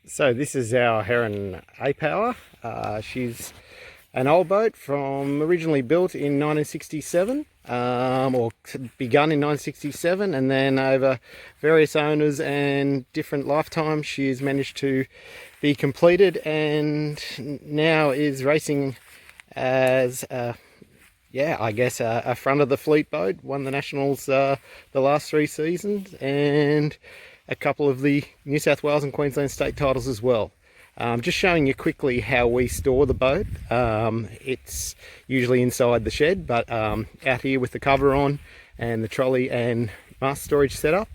So this is our Heron A-Power. She's an old boat from originally built in 1967, or begun in 1967, and then over various owners and different lifetimes she's managed to be completed and now is racing as I guess a front of the fleet boat. Won the Nationals the last 3 seasons and a couple of the New South Wales and Queensland state titles as well. Just showing you quickly how we store the boat. It's usually inside the shed, but out here with the cover on and the trolley and mast storage set up,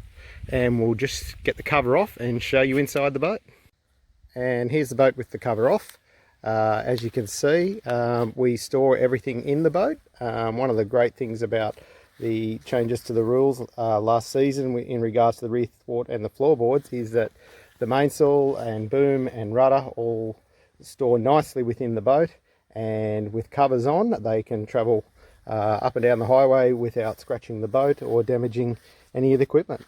and we'll just get the cover off and show you inside the boat. And here's the boat with the cover off. As you can see, we store everything in the boat. One of the great things about the changes to the rules last season in regards to the rear thwart and the floorboards is that the mainsail and boom and rudder all store nicely within the boat, and with covers on they can travel up and down the highway without scratching the boat or damaging any of the equipment.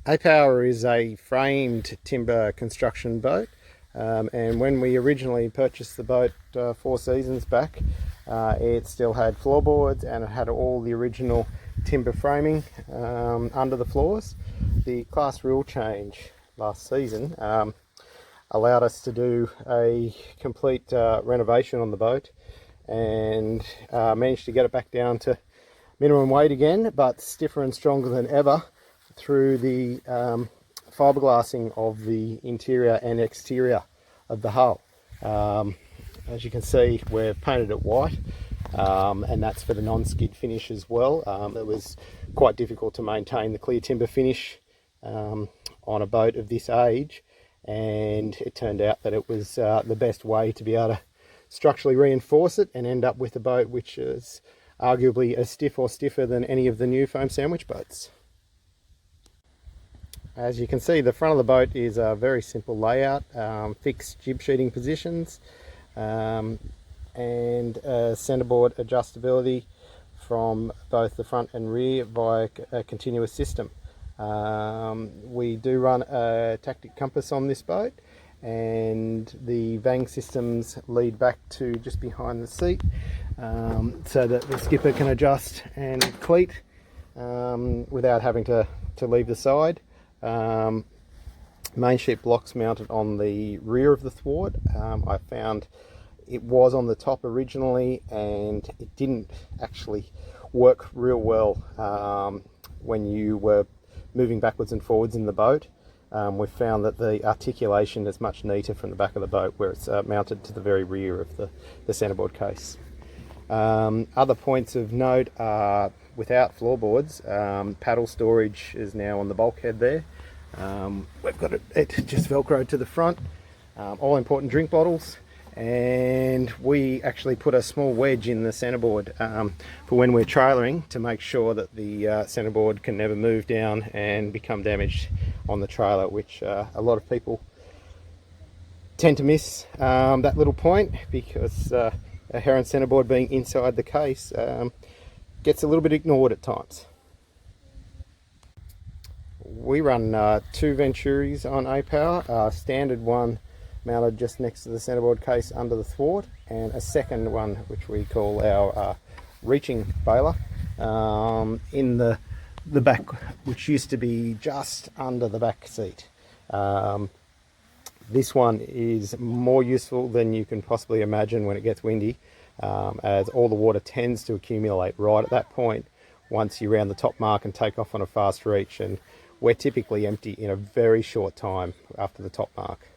A-Power is a framed timber construction boat. And when we originally purchased the boat 4 seasons back, it still had floorboards and it had all the original timber framing under the floors. The class rule change last season allowed us to do a complete renovation on the boat and managed to get it back down to minimum weight again, but stiffer and stronger than ever through the fiberglassing of the interior and exterior of the hull. As you can see, we've painted it white, and that's for the non-skid finish as well. It was quite difficult to maintain the clear timber finish on a boat of this age, and it turned out that it was the best way to be able to structurally reinforce it and end up with a boat which is arguably as stiff or stiffer than any of the new foam sandwich boats. As you can see, the front of the boat is a very simple layout, fixed jib sheeting positions, and centerboard adjustability from both the front and rear via a continuous system. We do run a tactic compass on this boat, and the Vang systems lead back to just behind the seat, so that the skipper can adjust and cleat without having to leave the side. Main sheet blocks mounted on the rear of the thwart. I found it was on the top originally and it didn't actually work real well when you were moving backwards and forwards in the boat. We've found that the articulation is much neater from the back of the boat where it's mounted to the very rear of the centerboard case. Other points of note are without floorboards, paddle storage is now on the bulkhead there. We've got it just velcroed to the front, all important drink bottles, and we actually put a small wedge in the centerboard for when we're trailering to make sure that the centerboard can never move down and become damaged on the trailer, which a lot of people tend to miss that little point because a Heron centerboard being inside the case gets a little bit ignored at times. We run 2 Venturis on A-Power, a standard one mounted just next to the centerboard case under the thwart, and a second one which we call our reaching bailer in the back, which used to be just under the back seat. This one is more useful than you can possibly imagine when it gets windy, as all the water tends to accumulate right at that point once you round the top mark and take off on a fast reach, and we're typically empty in a very short time after the top mark.